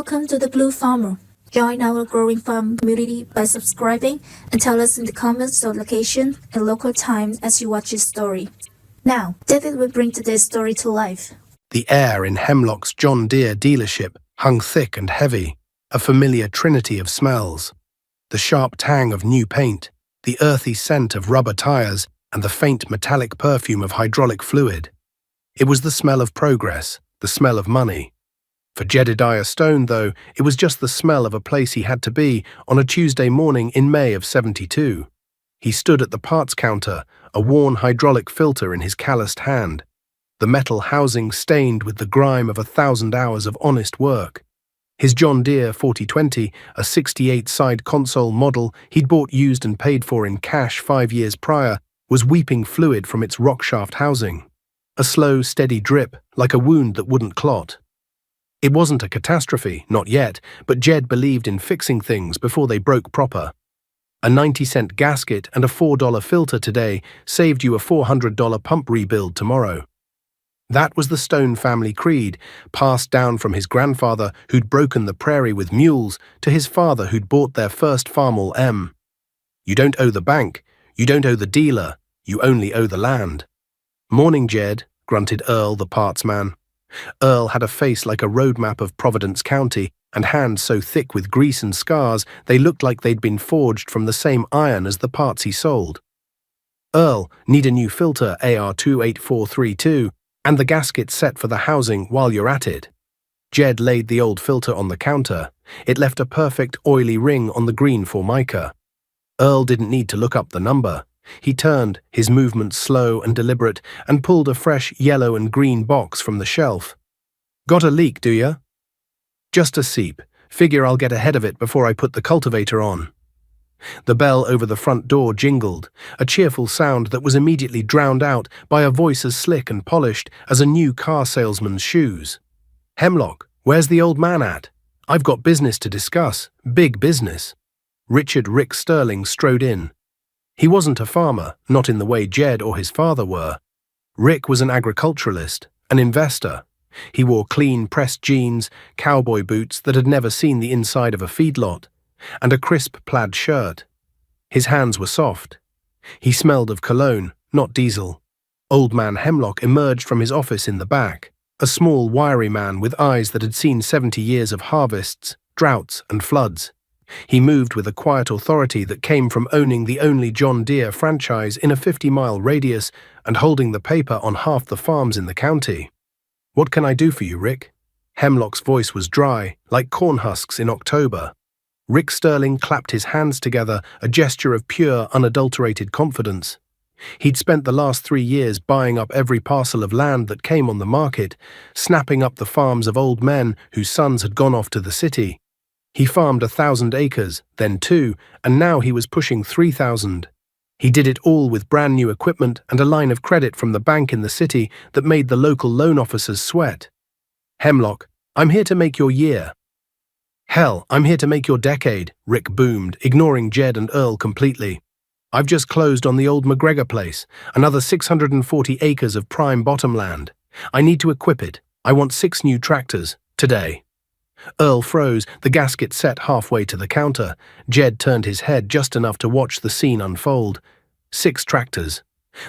Welcome to the Blue Farmer. Join our growing farm community by subscribing and tell us in the comments your location and local time as you watch this story. Now, David will bring today's story to life. The air in Hemlock's John Deere dealership hung thick and heavy, a familiar trinity of smells. The sharp tang of new paint, the earthy scent of rubber tires, and the faint metallic perfume of hydraulic fluid. It was the smell of progress, the smell of money. For Jedediah Stone, though, it was just the smell of a place he had to be on a Tuesday morning in May of '72. He stood at the parts counter, a worn hydraulic filter in his calloused hand, the metal housing stained with the grime of 1,000 hours of honest work. His John Deere 4020, a 68-side console model he'd bought used and paid for in cash 5 years prior, was weeping fluid from its rockshaft housing. A slow, steady drip, like a wound that wouldn't clot. It wasn't a catastrophe, not yet, but Jed believed in fixing things before they broke proper. A 90-cent gasket and a $4 filter today saved you a $400 pump rebuild tomorrow. That was the Stone family creed, passed down from his grandfather who'd broken the prairie with mules to his father who'd bought their first Farmall M. You don't owe the bank, you don't owe the dealer, you only owe the land. "Morning, Jed," grunted Earl, the parts man. Earl had a face like a road map of Providence County and hands so thick with grease and scars they looked like they'd been forged from the same iron as the parts he sold. "Earl, need a new filter AR28432 and the gasket set for the housing while you're at it." Jed laid the old filter on the counter. It left a perfect oily ring on the green Formica. Earl didn't need to look up the number. He turned, his movements slow and deliberate, and pulled a fresh yellow and green box from the shelf. "Got a leak, do ya?" "Just a seep. Figure I'll get ahead of it before I put the cultivator on." The bell over the front door jingled, a cheerful sound that was immediately drowned out by a voice as slick and polished as a new car salesman's shoes. "Hemlock, where's the old man at? I've got business to discuss, big business." Richard Rick Sterling strode in. He wasn't a farmer, not in the way Jed or his father were. Rick was an agriculturalist, an investor. He wore clean pressed jeans, cowboy boots that had never seen the inside of a feedlot, and a crisp plaid shirt. His hands were soft. He smelled of cologne, not diesel. Old man Hemlock emerged from his office in the back, a small, wiry man with eyes that had seen 70 years of harvests, droughts, and floods. He moved with a quiet authority that came from owning the only John Deere franchise in a 50-mile radius and holding the paper on half the farms in the county. "What can I do for you, Rick?" Hemlock's voice was dry, like corn husks in October. Rick Sterling clapped his hands together, a gesture of pure, unadulterated confidence. He'd spent the last 3 years buying up every parcel of land that came on the market, snapping up the farms of old men whose sons had gone off to the city. He farmed 1,000 acres, then 2, and now he was pushing 3,000. He did it all with brand new equipment and a line of credit from the bank in the city that made the local loan officers sweat. "Hemlock, I'm here to make your year." "Hell, I'm here to make your decade," Rick boomed, ignoring Jed and Earl completely. "I've just closed on the old McGregor place, another 640 acres of prime bottomland. I need to equip it. I want 6 new tractors, today." Earl froze, the gasket set halfway to the counter. Jed turned his head just enough to watch the scene unfold. 6 tractors.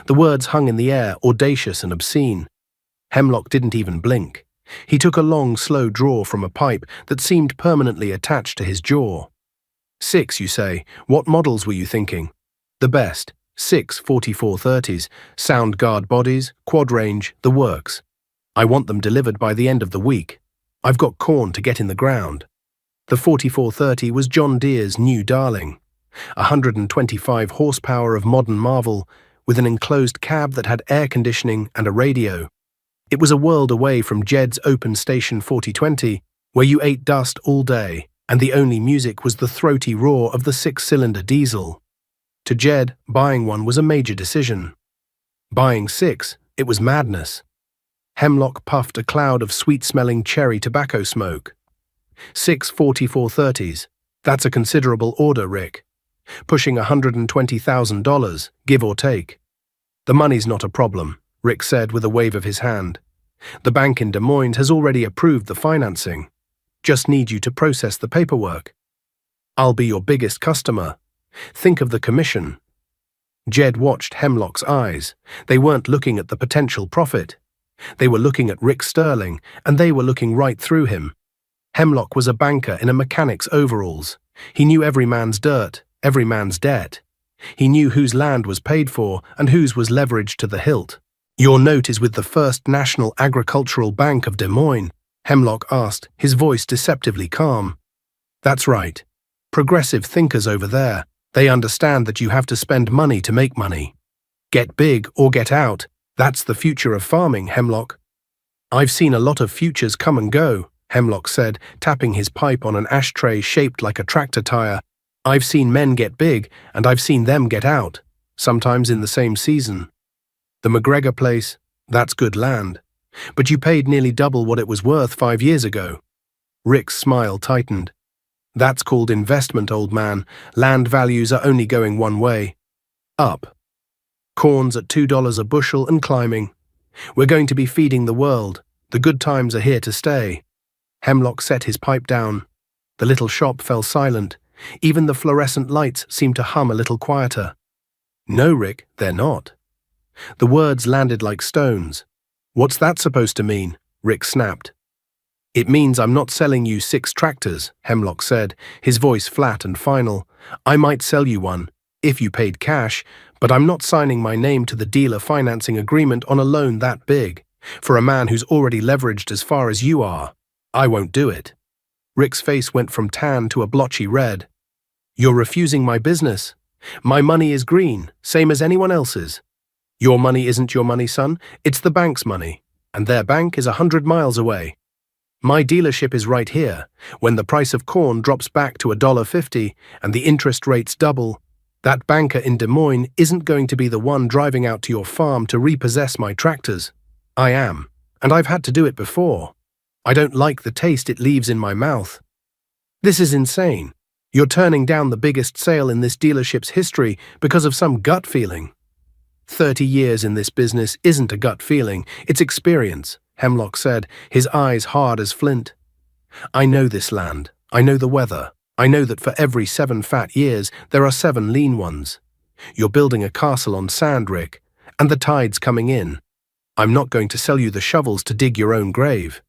The words hung in the air, audacious and obscene. Hemlock didn't even blink. He took a long, slow draw from a pipe that seemed permanently attached to his jaw. 6, you say? What models were you thinking?" "The best. 6 4430s, sound guard bodies, quad range, the works. I want them delivered by the end of the week. I've got corn to get in the ground." The 4430 was John Deere's new darling. 125 horsepower of modern marvel, with an enclosed cab that had air conditioning and a radio. It was a world away from Jed's open station 4020, where you ate dust all day, and the only music was the throaty roar of the 6-cylinder diesel. To Jed, buying one was a major decision. Buying 6, it was madness. Hemlock puffed a cloud of sweet-smelling cherry tobacco smoke. 6 4430s. That's a considerable order, Rick. Pushing $120,000, give or take. "The money's not a problem," Rick said with a wave of his hand. "The bank in Des Moines has already approved the financing." Just need you to process the paperwork. I'll be your biggest customer. Think of the commission. Jed watched Hemlock's eyes. They weren't looking at the potential profit. They were looking at Rick Sterling, and they were looking right through him. Hemlock was a banker in a mechanic's overalls. He knew every man's dirt, every man's debt. He knew whose land was paid for and whose was leveraged to the hilt. Your note is with the First National Agricultural Bank of Des Moines, Hemlock asked, his voice deceptively calm. That's right. Progressive thinkers over there. They understand that you have to spend money to make money. Get big or get out. That's the future of farming, Hemlock. I've seen a lot of futures come and go, Hemlock said, tapping his pipe on an ashtray shaped like a tractor tire. I've seen men get big, and I've seen them get out, sometimes in the same season. The McGregor place, that's good land. But you paid nearly double what it was worth 5 years ago. Rick's smile tightened. That's called investment, old man. Land values are only going one way. Up. Corn's at $2 a bushel and climbing. We're going to be feeding the world. The good times are here to stay. Hemlock set his pipe down. The little shop fell silent. Even the fluorescent lights seemed to hum a little quieter. No, Rick, they're not. The words landed like stones. What's that supposed to mean? Rick snapped. It means I'm not selling you 6 tractors, Hemlock said, his voice flat and final. I might sell you one, if you paid cash, but I'm not signing my name to the dealer financing agreement on a loan that big. For a man who's already leveraged as far as you are, I won't do it. Rick's face went from tan to a blotchy red. You're refusing my business. My money is green, same as anyone else's. Your money isn't your money, son. It's the bank's money, and their bank is 100 miles away. My dealership is right here. When the price of corn drops back to $1.50 and the interest rates double, that banker in Des Moines isn't going to be the one driving out to your farm to repossess my tractors. I am, and I've had to do it before. I don't like the taste it leaves in my mouth. This is insane. You're turning down the biggest sale in this dealership's history because of some gut feeling. 30 years in this business isn't a gut feeling, it's experience, Hemlock said, his eyes hard as flint. I know this land. I know the weather. I know that for every 7 fat years, there are 7 lean ones. You're building a castle on sand, Rick, and the tide's coming in. I'm not going to sell you the shovels to dig your own grave.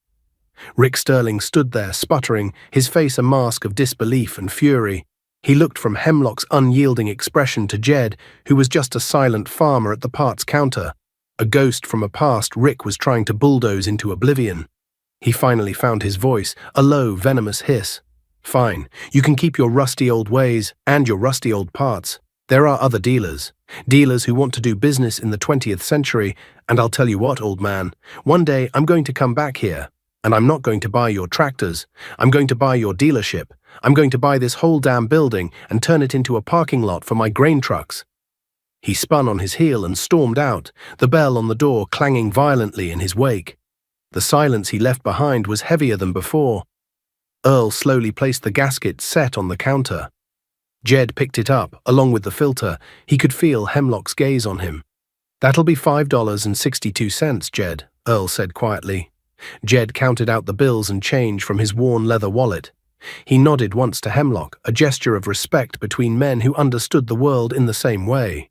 Rick Sterling stood there, sputtering, his face a mask of disbelief and fury. He looked from Hemlock's unyielding expression to Jed, who was just a silent farmer at the parts counter, a ghost from a past Rick was trying to bulldoze into oblivion. He finally found his voice, a low, venomous hiss. Fine, you can keep your rusty old ways and your rusty old parts. There are other dealers who want to do business in the 20th century, and I'll tell you what, old man, one day I'm going to come back here, and I'm not going to buy your tractors. I'm going to buy your dealership. I'm going to buy this whole damn building and turn it into a parking lot for my grain trucks. He spun on his heel and stormed out, the bell on the door clanging violently in his wake. The silence he left behind was heavier than before. Earl slowly placed the gasket set on the counter. Jed picked it up, along with the filter. He could feel Hemlock's gaze on him. That'll be $5.62, Jed, Earl said quietly. Jed counted out the bills and change from his worn leather wallet. He nodded once to Hemlock, a gesture of respect between men who understood the world in the same way.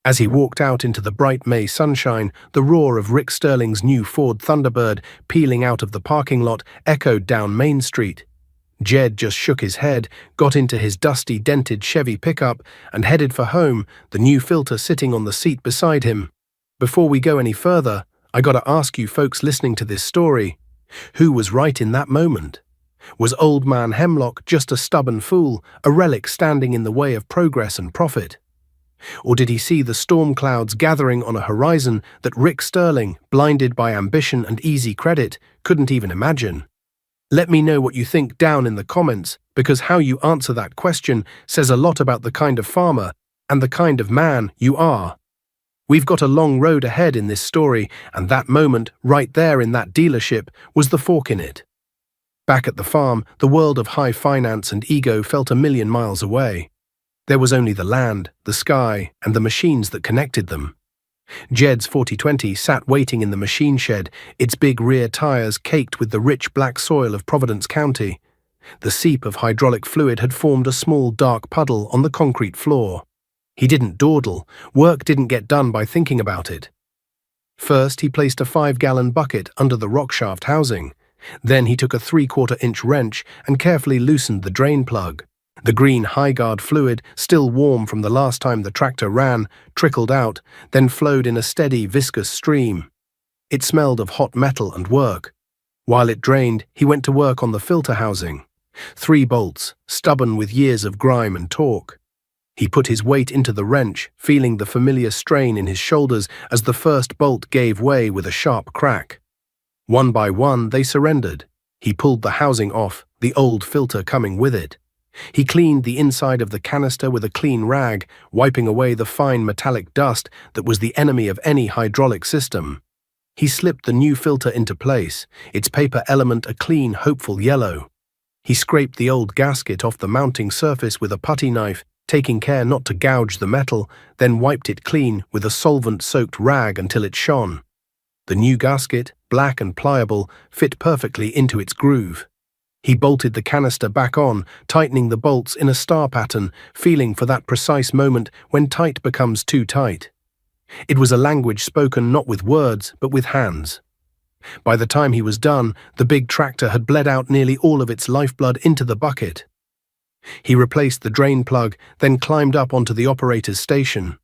As he walked out into the bright May sunshine, the roar of Rick Sterling's new Ford Thunderbird peeling out of the parking lot echoed down Main Street. Jed just shook his head, got into his dusty, dented Chevy pickup, and headed for home, the new filter sitting on the seat beside him. Before we go any further, I gotta ask you folks listening to this story, who was right in that moment? Was old man Hemlock just a stubborn fool, a relic standing in the way of progress and profit? Or did he see the storm clouds gathering on a horizon that Rick Sterling, blinded by ambition and easy credit, couldn't even imagine? Let me know what you think down in the comments, because how you answer that question says a lot about the kind of farmer and the kind of man you are. We've got a long road ahead in this story, and that moment, right there in that dealership, was the fork in it. Back at the farm, the world of high finance and ego felt a million miles away. There was only the land, the sky, and the machines that connected them. Jed's 4020 sat waiting in the machine shed, its big rear tires caked with the rich black soil of Providence County. The seep of hydraulic fluid had formed a small dark puddle on the concrete floor. He didn't dawdle. Work didn't get done by thinking about it. First, he placed a 5-gallon bucket under the rock shaft housing. Then he took a 3/4-inch wrench and carefully loosened the drain plug. The green high-guard fluid, still warm from the last time the tractor ran, trickled out, then flowed in a steady, viscous stream. It smelled of hot metal and work. While it drained, he went to work on the filter housing. 3 bolts, stubborn with years of grime and torque. He put his weight into the wrench, feeling the familiar strain in his shoulders as the first bolt gave way with a sharp crack. One by one, they surrendered. He pulled the housing off, the old filter coming with it. He cleaned the inside of the canister with a clean rag, wiping away the fine metallic dust that was the enemy of any hydraulic system. He slipped the new filter into place, its paper element a clean, hopeful yellow. He scraped the old gasket off the mounting surface with a putty knife, taking care not to gouge the metal, then wiped it clean with a solvent-soaked rag until it shone. The new gasket, black and pliable, fit perfectly into its groove. He bolted the canister back on, tightening the bolts in a star pattern, feeling for that precise moment when tight becomes too tight. It was a language spoken not with words, but with hands. By the time he was done, the big tractor had bled out nearly all of its lifeblood into the bucket. He replaced the drain plug, then climbed up onto the operator's station.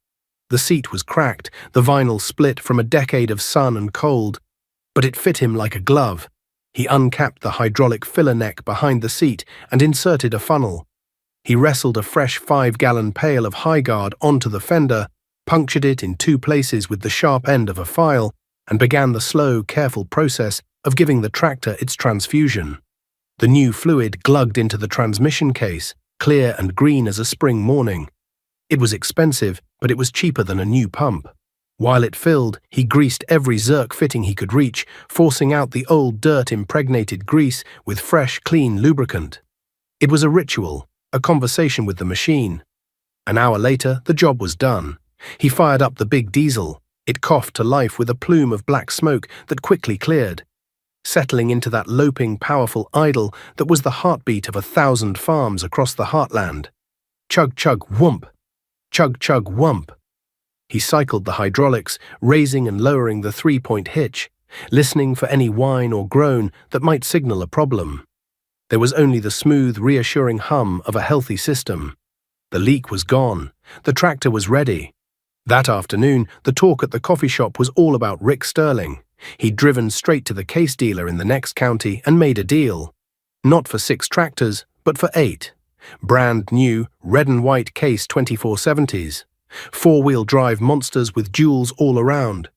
The seat was cracked, the vinyl split from a decade of sun and cold, but it fit him like a glove. He uncapped the hydraulic filler neck behind the seat and inserted a funnel. He wrestled a fresh 5-gallon pail of High-Guard onto the fender, punctured it in 2 places with the sharp end of a file, and began the slow, careful process of giving the tractor its transfusion. The new fluid glugged into the transmission case, clear and green as a spring morning. It was expensive, but it was cheaper than a new pump. While it filled, he greased every Zerk fitting he could reach, forcing out the old dirt-impregnated grease with fresh, clean lubricant. It was a ritual, a conversation with the machine. An hour later, the job was done. He fired up the big diesel. It coughed to life with a plume of black smoke that quickly cleared, settling into that loping, powerful idle that was the heartbeat of 1,000 farms across the heartland. Chug, chug, whoomp. Chug, chug, whoomp. He cycled the hydraulics, raising and lowering the 3-point hitch, listening for any whine or groan that might signal a problem. There was only the smooth, reassuring hum of a healthy system. The leak was gone. The tractor was ready. That afternoon, the talk at the coffee shop was all about Rick Sterling. He'd driven straight to the case dealer in the next county and made a deal. Not for 6 tractors, but for 8. Brand new, red and white case 2470s. 4-wheel drive monsters with jewels all around.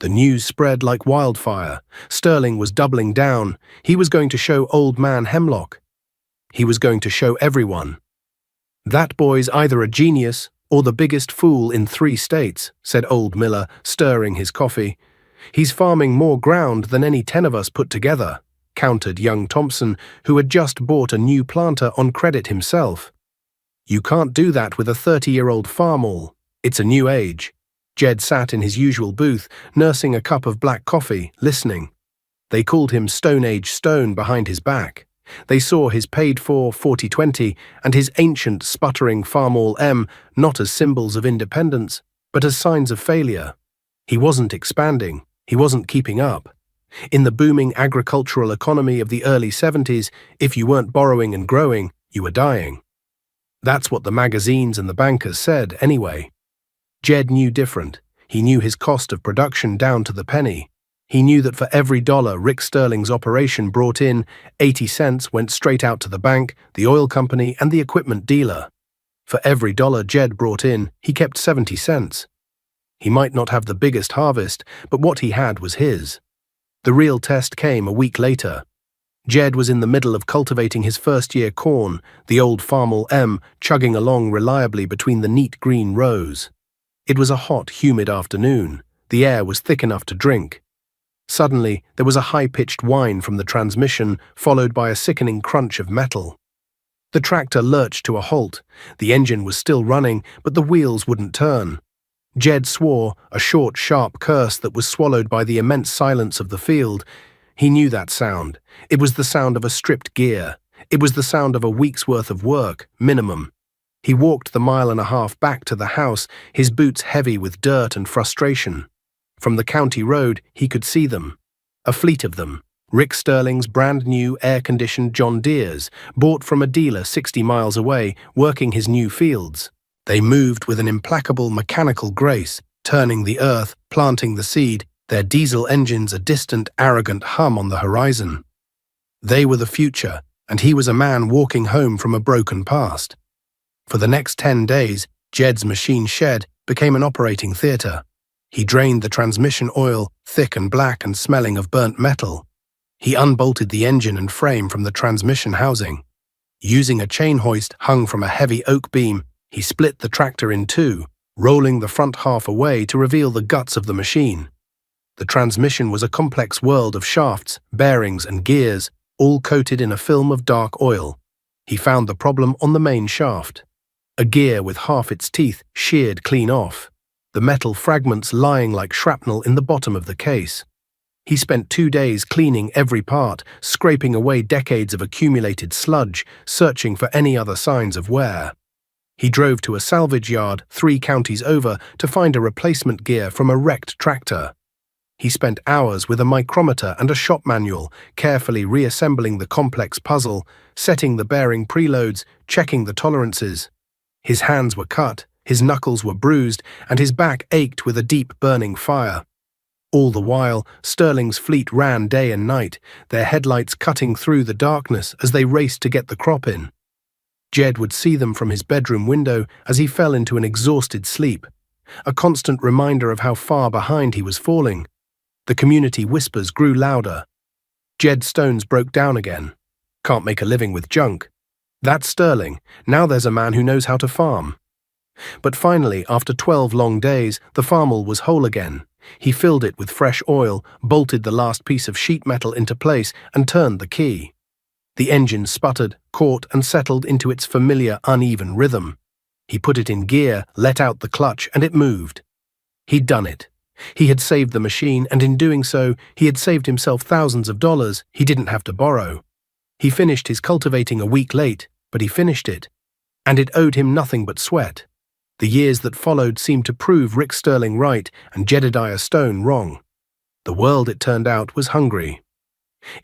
The news spread like wildfire. Sterling was doubling down. He was going to show old man Hemlock. He was going to show everyone. "That boy's either a genius or the biggest fool in 3 states," said old Miller, stirring his coffee. "He's farming more ground than any 10 of us put together," countered young Thompson, who had just bought a new planter on credit himself. "You can't do that with a 30-year-old farm-all. It's a new age." Jed sat in his usual booth, nursing a cup of black coffee, listening. They called him Stone Age Stone behind his back. They saw his paid-for 4020 and his ancient, sputtering Farmall M not as symbols of independence, but as signs of failure. He wasn't expanding. He wasn't keeping up. In the booming agricultural economy of the early 70s, if you weren't borrowing and growing, you were dying. That's what the magazines and the bankers said, anyway. Jed knew different. He knew his cost of production down to the penny. He knew that for every $1 Rick Sterling's operation brought in, 80 cents went straight out to the bank, the oil company, and the equipment dealer. For every $1 Jed brought in, he kept 70 cents. He might not have the biggest harvest, but what he had was his. The real test came a week later. Jed was in the middle of cultivating his first-year corn, the old Farmall M chugging along reliably between the neat green rows. It was a hot, humid afternoon. The air was thick enough to drink. Suddenly, there was a high-pitched whine from the transmission, followed by a sickening crunch of metal. The tractor lurched to a halt. The engine was still running, but the wheels wouldn't turn. Jed swore, a short, sharp curse that was swallowed by the immense silence of the field. He knew that sound. It was the sound of a stripped gear. It was the sound of a week's worth of work, minimum. He walked the 1.5 miles back to the house, his boots heavy with dirt and frustration. From the county road, he could see them. A fleet of them. Rick Sterling's brand-new air-conditioned John Deeres, bought from a dealer 60 miles away, working his new fields. They moved with an implacable mechanical grace, turning the earth, planting the seed, their diesel engines a distant, arrogant hum on the horizon. They were the future, and he was a man walking home from a broken past. For the next 10 days, Jed's machine shed became an operating theatre. He drained the transmission oil, thick and black and smelling of burnt metal. He unbolted the engine and frame from the transmission housing. Using a chain hoist hung from a heavy oak beam, he split the tractor in two, rolling the front half away to reveal the guts of the machine. The transmission was a complex world of shafts, bearings and gears, all coated in a film of dark oil. He found the problem on the main shaft. A gear with half its teeth sheared clean off, the metal fragments lying like shrapnel in the bottom of the case. He spent 2 days cleaning every part, scraping away decades of accumulated sludge, searching for any other signs of wear. He drove to a salvage yard 3 counties over to find a replacement gear from a wrecked tractor. He spent hours with a micrometer and a shop manual, carefully reassembling the complex puzzle, setting the bearing preloads, checking the tolerances. His hands were cut, his knuckles were bruised, and his back ached with a deep burning fire. All the while, Sterling's fleet ran day and night, their headlights cutting through the darkness as they raced to get the crop in. Jed would see them from his bedroom window as he fell into an exhausted sleep, a constant reminder of how far behind he was falling. The community whispers grew louder. Jed Stones broke down again. Can't make a living with junk. That's Sterling. Now there's a man who knows how to farm. But finally, after 12 long days, the farmel was whole again. He filled it with fresh oil, bolted the last piece of sheet metal into place, and turned the key. The engine sputtered, caught, and settled into its familiar, uneven rhythm. He put it in gear, let out the clutch, and it moved. He'd done it. He had saved the machine, and in doing so, he had saved himself thousands of dollars he didn't have to borrow. He finished his cultivating a week late, but he finished it. And it owed him nothing but sweat. The years that followed seemed to prove Rick Sterling right and Jedediah Stone wrong. The world, it turned out, was hungry.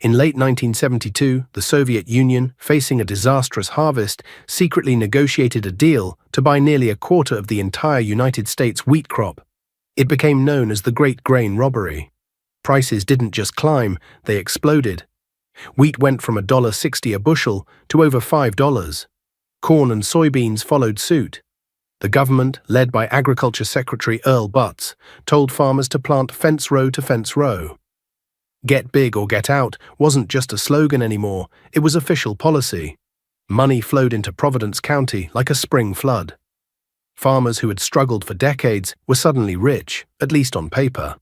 In late 1972, the Soviet Union, facing a disastrous harvest, secretly negotiated a deal to buy nearly a quarter of the entire United States wheat crop. It became known as the Great Grain Robbery. Prices didn't just climb, they exploded. Wheat went from $1.60 a bushel to over $5. Corn and soybeans followed suit. The government, led by Agriculture Secretary Earl Butz, told farmers to plant fence row to fence row. Get big or get out wasn't just a slogan anymore, it was official policy. Money flowed into Providence County like a spring flood. Farmers who had struggled for decades were suddenly rich, at least on paper.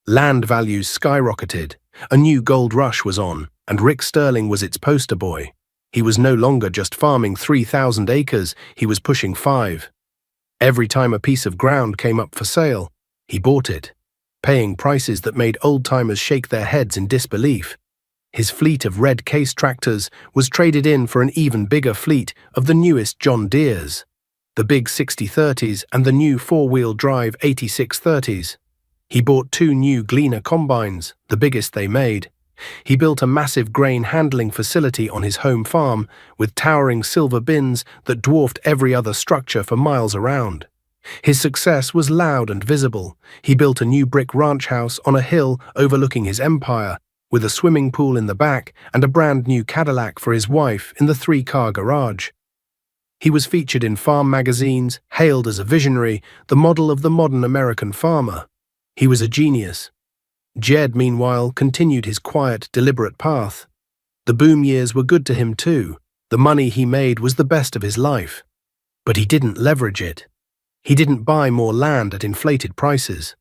Land values skyrocketed, a new gold rush was on, and Rick Sterling was its poster boy. He was no longer just farming 3,000 acres, he was pushing 5. Every time a piece of ground came up for sale, he bought it, paying prices that made old-timers shake their heads in disbelief. His fleet of red case tractors was traded in for an even bigger fleet of the newest John Deeres, the big 6030s and the new 4-wheel drive 8630s. He bought 2 new Gleaner combines, the biggest they made. He built a massive grain handling facility on his home farm with towering silver bins that dwarfed every other structure for miles around. His success was loud and visible. He built a new brick ranch house on a hill overlooking his empire, with a swimming pool in the back and a brand new Cadillac for his wife in the 3-car garage. He was featured in farm magazines, hailed as a visionary, the model of the modern American farmer. He was a genius. Jed, meanwhile, continued his quiet, deliberate path. The boom years were good to him too. The money he made was the best of his life. But he didn't leverage it. He didn't buy more land at inflated prices.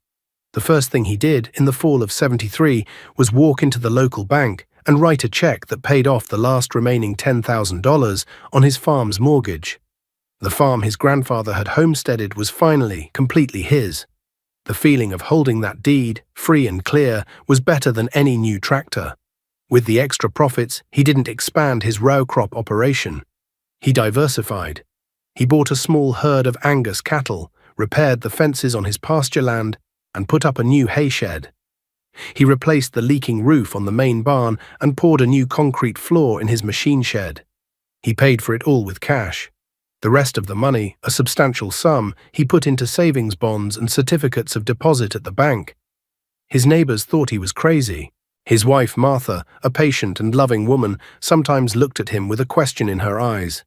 The first thing he did in the fall of '73 was walk into the local bank and write a check that paid off the last remaining $10,000 on his farm's mortgage. The farm his grandfather had homesteaded was finally completely his. The feeling of holding that deed, free and clear, was better than any new tractor. With the extra profits, he didn't expand his row crop operation. He diversified. He bought a small herd of Angus cattle, repaired the fences on his pasture land, and put up a new hay shed. He replaced the leaking roof on the main barn and poured a new concrete floor in his machine shed. He paid for it all with cash. The rest of the money, a substantial sum, he put into savings bonds and certificates of deposit at the bank. His neighbors thought he was crazy. His wife, Martha, a patient and loving woman, sometimes looked at him with a question in her eyes.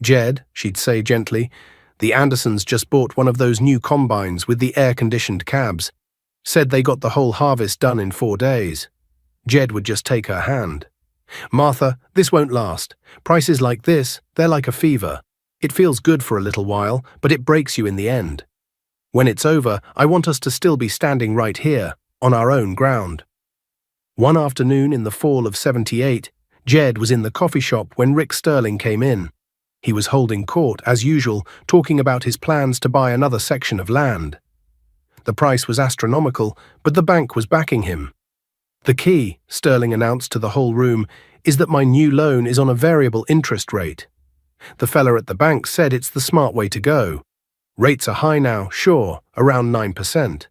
"Jed," she'd say gently, "the Andersons just bought one of those new combines with the air-conditioned cabs. Said they got the whole harvest done in 4 days." Jed would just take her hand. "Martha, this won't last. Prices like this, they're like a fever. It feels good for a little while, but it breaks you in the end. When it's over, I want us to still be standing right here, on our own ground." One afternoon in the fall of '78, Jed was in the coffee shop when Rick Sterling came in. He was holding court, as usual, talking about his plans to buy another section of land. The price was astronomical, but the bank was backing him. "The key," Sterling announced to the whole room, "is that my new loan is on a variable interest rate. The fella at the bank said it's the smart way to go. Rates are high now, sure, around 9%,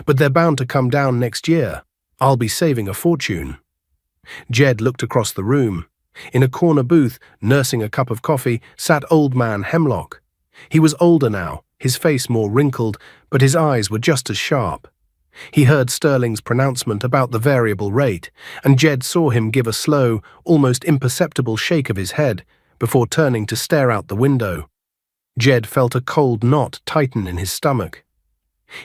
but they're bound to come down next year. I'll be saving a fortune." Jed looked across the room. In a corner booth, nursing a cup of coffee, sat old man Hemlock. He was older now, his face more wrinkled, but his eyes were just as sharp. He heard Sterling's pronouncement about the variable rate, and Jed saw him give a slow, almost imperceptible shake of his head before turning to stare out the window. Jed felt a cold knot tighten in his stomach.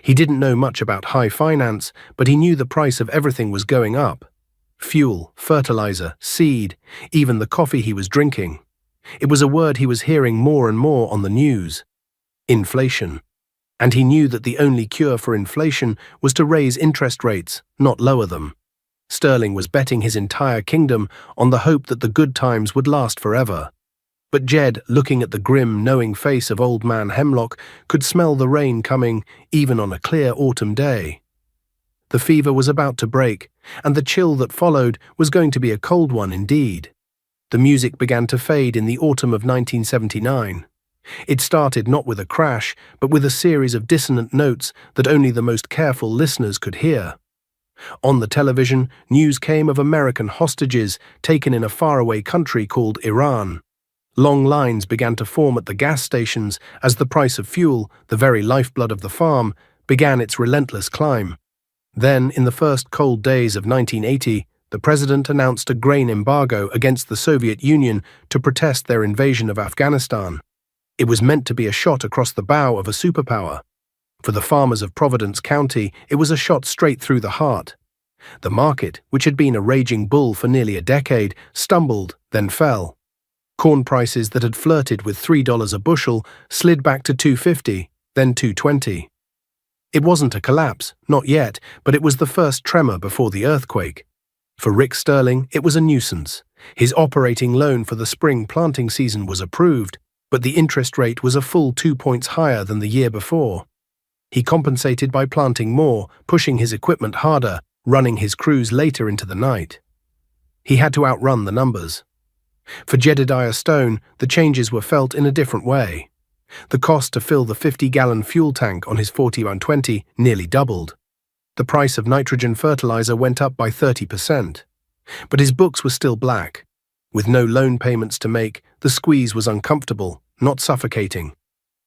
He didn't know much about high finance, but he knew the price of everything was going up. Fuel, fertilizer, seed, even the coffee he was drinking. It was a word he was hearing more and more on the news. Inflation. And he knew that the only cure for inflation was to raise interest rates, not lower them. Sterling was betting his entire kingdom on the hope that the good times would last forever. But Jed, looking at the grim, knowing face of old man Hemlock, could smell the rain coming, even on a clear autumn day. The fever was about to break, and the chill that followed was going to be a cold one indeed. The music began to fade in the autumn of 1979. It started not with a crash, but with a series of dissonant notes that only the most careful listeners could hear. On the television, news came of American hostages taken in a faraway country called Iran. Long lines began to form at the gas stations as the price of fuel, the very lifeblood of the farm, began its relentless climb. Then, in the first cold days of 1980, the president announced a grain embargo against the Soviet Union to protest their invasion of Afghanistan. It was meant to be a shot across the bow of a superpower. For the farmers of Providence County, it was a shot straight through the heart. The market, which had been a raging bull for nearly a decade, stumbled, then fell. Corn prices that had flirted with $3 a bushel slid back to $2.50, then $2.20. It wasn't a collapse, not yet, but it was the first tremor before the earthquake. For Rick Sterling, it was a nuisance. His operating loan for the spring planting season was approved, but the interest rate was a full 2 points higher than the year before. He compensated by planting more, pushing his equipment harder, running his crews later into the night. He had to outrun the numbers. For Jedediah Stone, the changes were felt in a different way. The cost to fill the 50-gallon fuel tank on his 4120 nearly doubled. The price of nitrogen fertilizer went up by 30%. But his books were still black. With no loan payments to make, the squeeze was uncomfortable, not suffocating.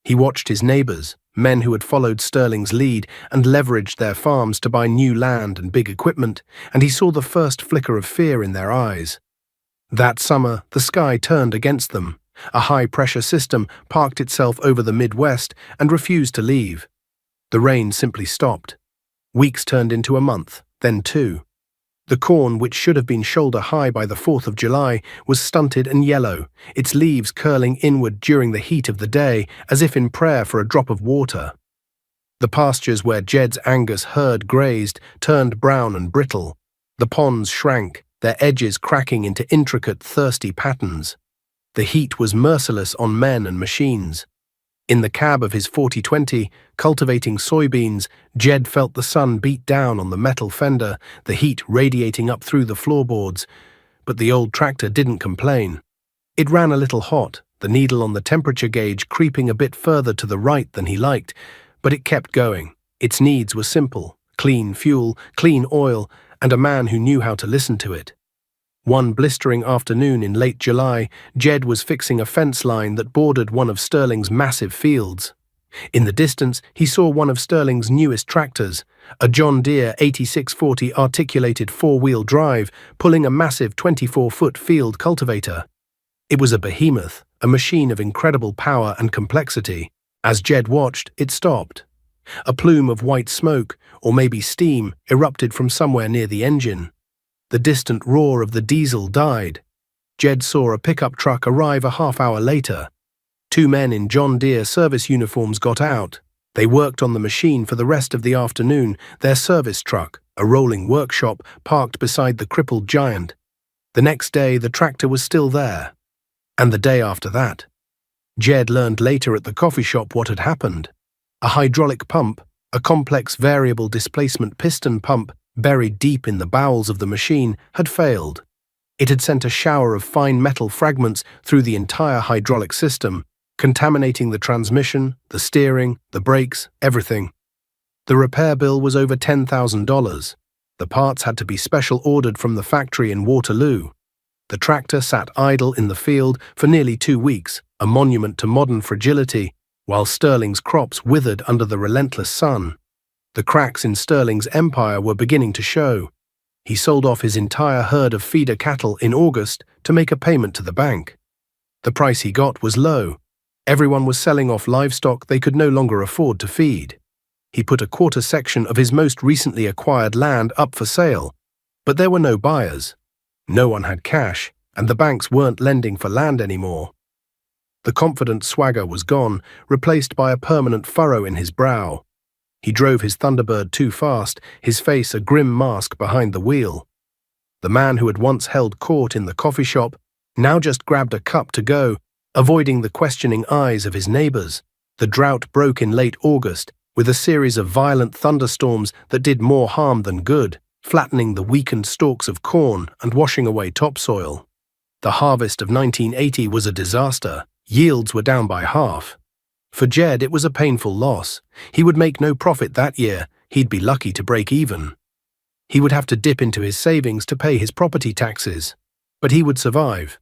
He watched his neighbors, men who had followed Sterling's lead and leveraged their farms to buy new land and big equipment, and he saw the first flicker of fear in their eyes. That summer, the sky turned against them. A high-pressure system parked itself over the Midwest and refused to leave. The rain simply stopped. Weeks turned into a month, then 2. The corn, which should have been shoulder-high by the 4th of July, was stunted and yellow, its leaves curling inward during the heat of the day, as if in prayer for a drop of water. The pastures where Jed's Angus herd grazed turned brown and brittle. The ponds shrank, their edges cracking into intricate, thirsty patterns. The heat was merciless on men and machines. In the cab of his 4020, cultivating soybeans, Jed felt the sun beat down on the metal fender, the heat radiating up through the floorboards. But the old tractor didn't complain. It ran a little hot, the needle on the temperature gauge creeping a bit further to the right than he liked, but it kept going. Its needs were simple: clean fuel, clean oil, and a man who knew how to listen to it. One blistering afternoon in late July, Jed was fixing a fence line that bordered one of Sterling's massive fields. In the distance, he saw one of Sterling's newest tractors, a John Deere 8640 articulated four-wheel drive, pulling a massive 24-foot field cultivator. It was a behemoth, a machine of incredible power and complexity. As Jed watched, it stopped. A plume of white smoke, or maybe steam, erupted from somewhere near the engine. The distant roar of the diesel died. Jed saw a pickup truck arrive a half-hour later. Two men in John Deere service uniforms got out. They worked on the machine for the rest of the afternoon, their service truck, a rolling workshop, parked beside the crippled giant. The next day, the tractor was still there. And the day after that. Jed learned later at the coffee shop what had happened. A hydraulic pump, a complex variable displacement piston pump, buried deep in the bowels of the machine, had failed. It had sent a shower of fine metal fragments through the entire hydraulic system, contaminating the transmission, the steering, the brakes, everything. The repair bill was over $10,000. The parts had to be special ordered from the factory in Waterloo. The tractor sat idle in the field for nearly 2 weeks, a monument to modern fragility, while Sterling's crops withered under the relentless sun. The cracks in Sterling's empire were beginning to show. He sold off his entire herd of feeder cattle in August to make a payment to the bank. The price he got was low. Everyone was selling off livestock they could no longer afford to feed. He put a quarter section of his most recently acquired land up for sale, but there were no buyers. No one had cash, and the banks weren't lending for land anymore. The confident swagger was gone, replaced by a permanent furrow in his brow. He drove his Thunderbird too fast, his face a grim mask behind the wheel. The man who had once held court in the coffee shop now just grabbed a cup to go, avoiding the questioning eyes of his neighbors. The drought broke in late August, with a series of violent thunderstorms that did more harm than good, flattening the weakened stalks of corn and washing away topsoil. The harvest of 1980 was a disaster. Yields were down by half. For Jed, it was a painful loss. He would make no profit that year. He'd be lucky to break even. He would have to dip into his savings to pay his property taxes. But he would survive.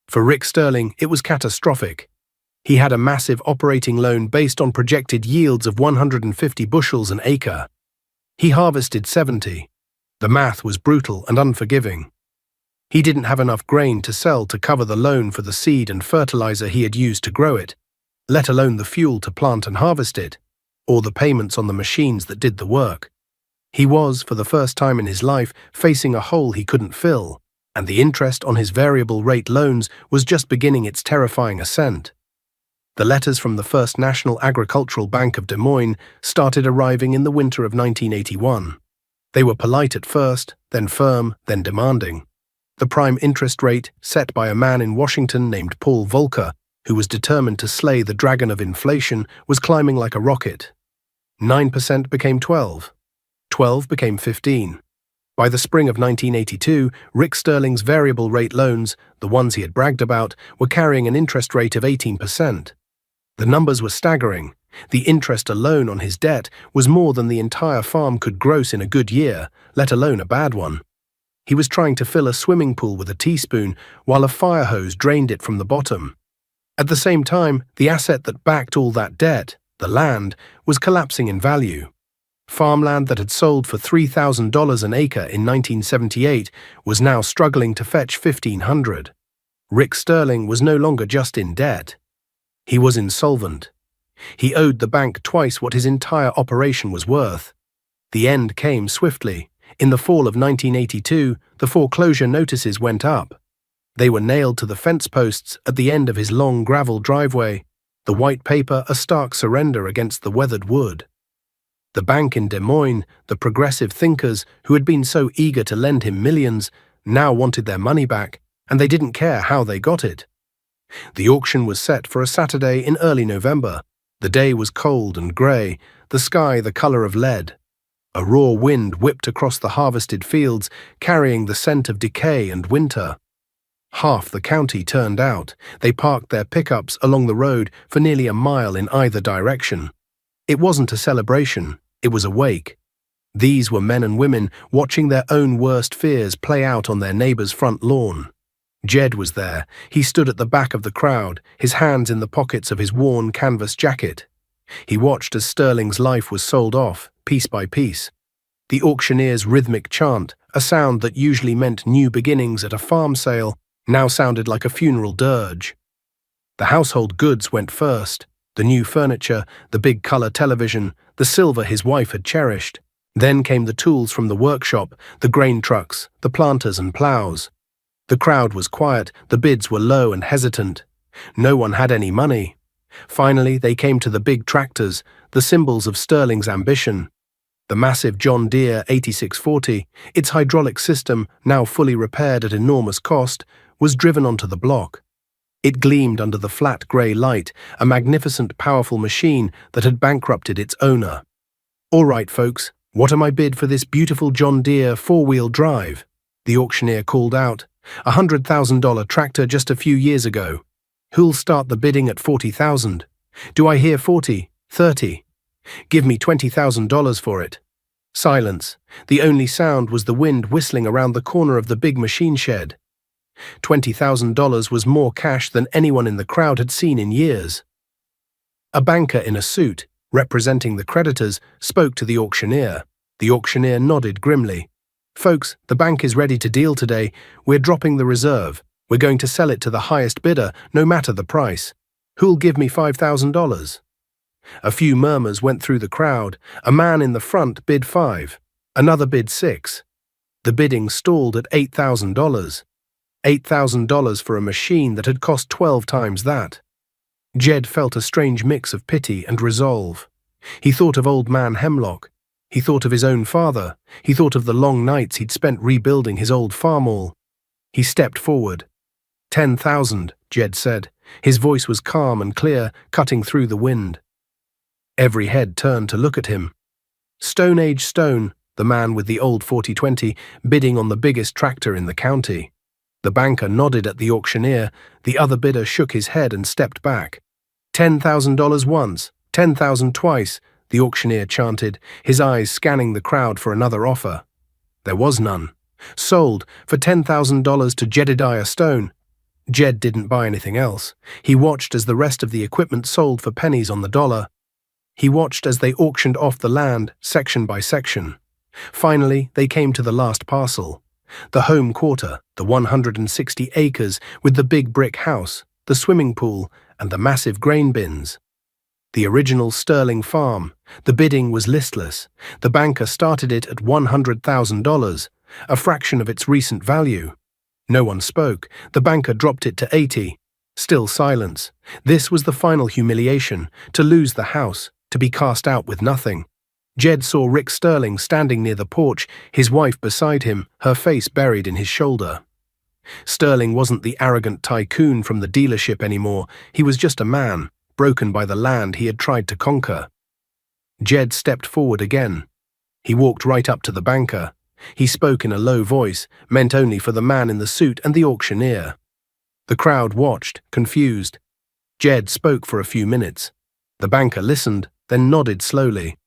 For Rick Sterling, it was catastrophic. He had a massive operating loan based on projected yields of 150 bushels an acre. He harvested 70. The math was brutal and unforgiving. He didn't have enough grain to sell to cover the loan for the seed and fertilizer he had used to grow it, let alone the fuel to plant and harvest it, or the payments on the machines that did the work. He was, for the first time in his life, facing a hole he couldn't fill, and the interest on his variable rate loans was just beginning its terrifying ascent. The letters from the First National Agricultural Bank of Des Moines started arriving in the winter of 1981. They were polite at first, then firm, then demanding. The prime interest rate, set by a man in Washington named Paul Volcker, who was determined to slay the dragon of inflation, was climbing like a rocket. 9% became 12. 12 became 15. By the spring of 1982, Rick Sterling's variable rate loans, the ones he had bragged about, were carrying an interest rate of 18%. The numbers were staggering. The interest alone on his debt was more than the entire farm could gross in a good year, let alone a bad one. He was trying to fill a swimming pool with a teaspoon while a fire hose drained it from the bottom. At the same time, the asset that backed all that debt, the land, was collapsing in value. Farmland that had sold for $3,000 an acre in 1978 was now struggling to fetch $1,500. Rick Sterling was no longer just in debt. He was insolvent. He owed the bank twice what his entire operation was worth. The end came swiftly. In the fall of 1982, the foreclosure notices went up. They were nailed to the fence posts at the end of his long gravel driveway, the white paper a stark surrender against the weathered wood. The bank in Des Moines, the progressive thinkers who had been so eager to lend him millions, now wanted their money back, and they didn't care how they got it. The auction was set for a Saturday in early November, The day was cold and grey, the sky the colour of lead. A raw wind whipped across the harvested fields, carrying the scent of decay and winter. Half the county turned out. They parked their pickups along the road for nearly a mile in either direction. It wasn't a celebration, it was a wake. These were men and women watching their own worst fears play out on their neighbour's front lawn. Jed was there. He stood at the back of the crowd, his hands in the pockets of his worn canvas jacket. He watched as Sterling's life was sold off, piece by piece. The auctioneer's rhythmic chant, a sound that usually meant new beginnings at a farm sale, now sounded like a funeral dirge. The household goods went first. The new furniture, the big colour television, the silver his wife had cherished. Then came the tools from the workshop, the grain trucks, the planters and ploughs. The crowd was quiet, the bids were low and hesitant. No one had any money. Finally, they came to the big tractors, the symbols of Sterling's ambition. The massive John Deere 8640, its hydraulic system, now fully repaired at enormous cost, was driven onto the block. It gleamed under the flat grey light, a magnificent, powerful machine that had bankrupted its owner. "All right, folks, what am I bid for this beautiful John Deere four-wheel drive?" the auctioneer called out. $100,000 tractor just a few years ago. Who'll start the bidding at $40,000? Do I hear 40, 30? Give me $20,000 for it. Silence. The only sound was the wind whistling around the corner of the big machine shed. $20,000 was more cash than anyone in the crowd had seen in years. A banker in a suit, representing the creditors, spoke to the auctioneer. The auctioneer nodded grimly. "Folks, the bank is ready to deal today. We're dropping the reserve. We're going to sell it to the highest bidder, no matter the price. Who'll give me $5,000? A few murmurs went through the crowd. A man in the front bid $5,000. Another bid $6,000. The bidding stalled at $8,000. $8,000 for a machine that had cost 12 times that. Jed felt a strange mix of pity and resolve. He thought of old man Hemlock. He thought of his own father. He thought of the long nights he'd spent rebuilding his old farm all. He stepped forward. $10,000, Jed said. His voice was calm and clear, cutting through the wind. Every head turned to look at him. Stone Age Stone, the man with the old 4020, bidding on the biggest tractor in the county. The banker nodded at the auctioneer. The other bidder shook his head and stepped back. $10,000 once, $10,000 twice, the auctioneer chanted, his eyes scanning the crowd for another offer. There was none. Sold for $10,000 to Jedediah Stone. Jed didn't buy anything else. He watched as the rest of the equipment sold for pennies on the dollar. He watched as they auctioned off the land, section by section. Finally, they came to the last parcel. The home quarter, the 160 acres with the big brick house, the swimming pool, and the massive grain bins. The original Sterling farm. The bidding was listless. The banker started it at $100,000, a fraction of its recent value. No one spoke. The banker dropped it to 80. Still silence. This was the final humiliation, to lose the house, to be cast out with nothing. Jed saw Rick Sterling standing near the porch, his wife beside him, her face buried in his shoulder. Sterling wasn't the arrogant tycoon from the dealership anymore. He was just a man, broken by the land he had tried to conquer. Jed stepped forward again. He walked right up to the banker. He spoke in a low voice, meant only for the man in the suit and the auctioneer. The crowd watched, confused. Jed spoke for a few minutes. The banker listened, then nodded slowly.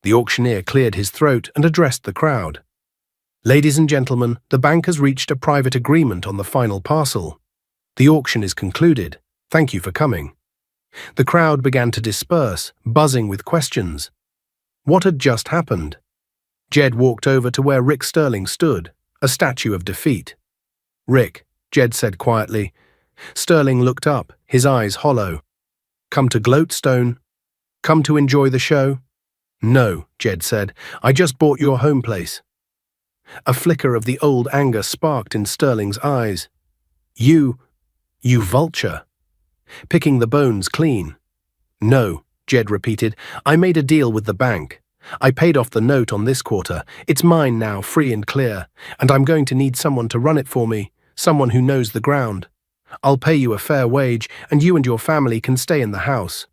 The auctioneer cleared his throat and addressed the crowd. "Ladies and gentlemen, the bank has reached a private agreement on the final parcel. The auction is concluded. Thank you for coming." The crowd began to disperse, buzzing with questions. What had just happened? Jed walked over to where Rick Sterling stood, a statue of defeat. "Rick," Jed said quietly. Sterling looked up, his eyes hollow. "Come to gloat, Stone? Come to enjoy the show?" "No," Jed said. "I just bought your home place." A flicker of the old anger sparked in Sterling's eyes. You vulture. Picking the bones clean." "No," Jed repeated. "I made a deal with the bank. I paid off the note on this quarter. It's mine now, free and clear, and I'm going to need someone to run it for me, someone who knows the ground. I'll pay you a fair wage, and you and your family can stay in the house.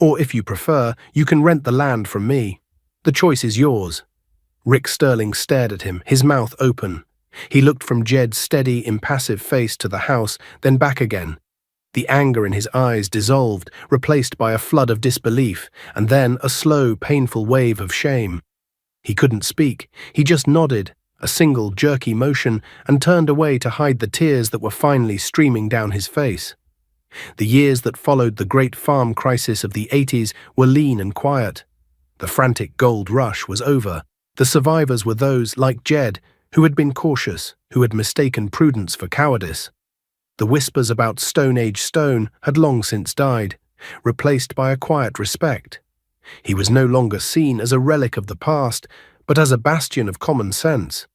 Or if you prefer, you can rent the land from me. The choice is yours." Rick Sterling stared at him, his mouth open. He looked from Jed's steady, impassive face to the house, then back again. The anger in his eyes dissolved, replaced by a flood of disbelief, and then a slow, painful wave of shame. He couldn't speak. He just nodded, a single jerky motion, and turned away to hide the tears that were finally streaming down his face. The years that followed the great farm crisis of the 80s were lean and quiet. The frantic gold rush was over. The survivors were those, like Jed, who had been cautious, who had mistaken prudence for cowardice. The whispers about Stone Age stone had long since died, replaced by a quiet respect. He was no longer seen as a relic of the past, but as a bastion of common sense.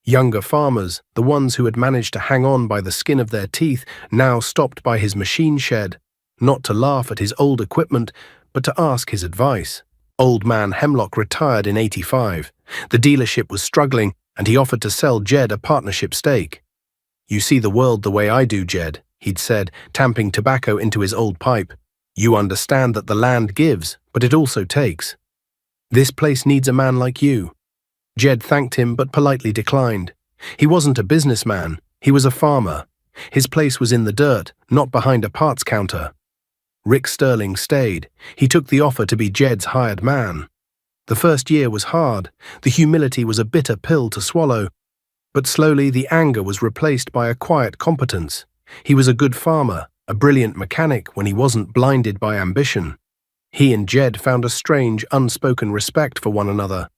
Younger farmers, the ones who had managed to hang on by the skin of their teeth, now stopped by his machine shed, not to laugh at his old equipment, but to ask his advice. Old man Hemlock retired in '85. The dealership was struggling, and he offered to sell Jed a partnership stake. "You see the world the way I do, Jed," he'd said, tamping tobacco into his old pipe. "You understand that the land gives, but it also takes. This place needs a man like you." Jed thanked him but politely declined. He wasn't a businessman, he was a farmer. His place was in the dirt, not behind a parts counter. Rick Sterling stayed. He took the offer to be Jed's hired man. The first year was hard. The humility was a bitter pill to swallow. But slowly the anger was replaced by a quiet competence. He was a good farmer, a brilliant mechanic when he wasn't blinded by ambition. He and Jed found a strange, unspoken respect for one another.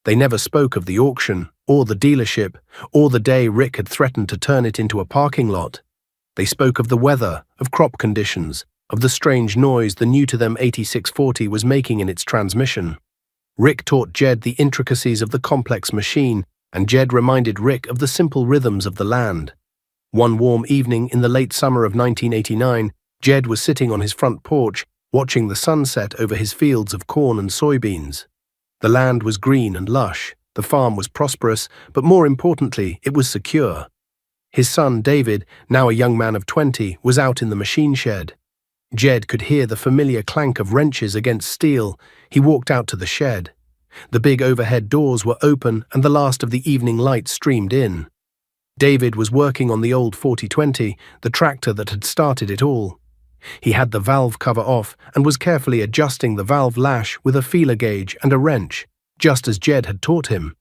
They never spoke of the auction, or the dealership, or the day Rick had threatened to turn it into a parking lot. They spoke of the weather, of crop conditions, of the strange noise the new-to-them 8640 was making in its transmission. Rick taught Jed the intricacies of the complex machine, and Jed reminded Rick of the simple rhythms of the land. One warm evening in the late summer of 1989, Jed was sitting on his front porch, watching the sunset over his fields of corn and soybeans. The land was green and lush, the farm was prosperous, but more importantly, it was secure. His son, David, now a young man of 20, was out in the machine shed. Jed could hear the familiar clank of wrenches against steel. He walked out to the shed. The big overhead doors were open and the last of the evening light streamed in. David was working on the old 4020, the tractor that had started it all. He had the valve cover off and was carefully adjusting the valve lash with a feeler gauge and a wrench, just as Jed had taught him.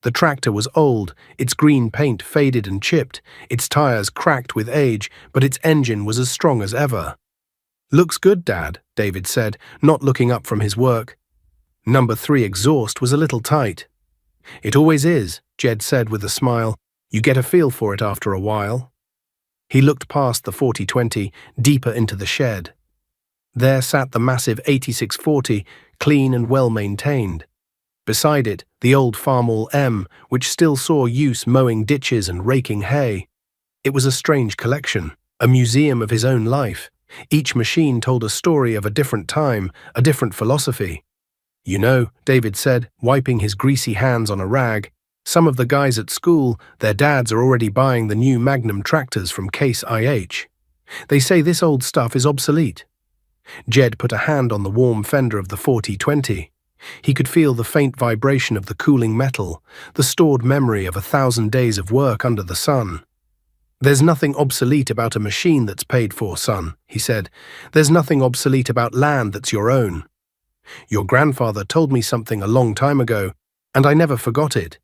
The tractor was old, its green paint faded and chipped, its tires cracked with age, but its engine was as strong as ever. "Looks good, Dad," David said, not looking up from his work. Number 3 exhaust was a little tight. "It always is," Jed said with a smile. "You get a feel for it after a while." He looked past the 4020, deeper into the shed. There sat the massive 8640, clean and well-maintained. Beside it, the old Farmall M, which still saw use mowing ditches and raking hay. It was a strange collection, a museum of his own life. Each machine told a story of a different time, a different philosophy. "You know," David said, wiping his greasy hands on a rag, "some of the guys at school, their dads are already buying the new Magnum tractors from Case IH. They say this old stuff is obsolete." Jed put a hand on the warm fender of the 4020. He could feel the faint vibration of the cooling metal, the stored memory of 1,000 days of work under the sun. "There's nothing obsolete about a machine that's paid for, son," he said. "There's nothing obsolete about land that's your own. Your grandfather told me something a long time ago, and I never forgot it.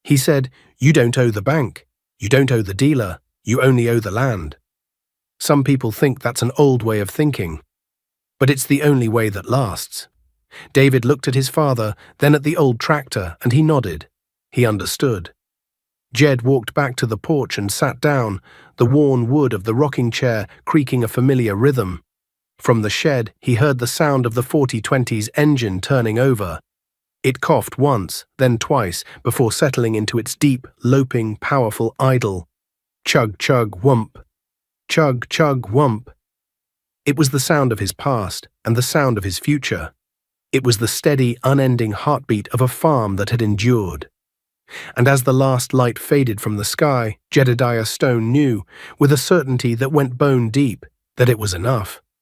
He said, you don't owe the bank, you don't owe the dealer, you only owe the land. Some people think that's an old way of thinking, but it's the only way that lasts." David looked at his father, then at the old tractor, and he nodded. He understood. Jed walked back to the porch and sat down, the worn wood of the rocking chair creaking a familiar rhythm. From the shed, he heard the sound of the 4020's engine turning over. It coughed once, then twice, before settling into its deep, loping, powerful idle. Chug, chug, whump. Chug, chug, whump. It was the sound of his past and the sound of his future. It was the steady, unending heartbeat of a farm that had endured. And as the last light faded from the sky, Jedediah Stone knew, with a certainty that went bone deep, that it was enough.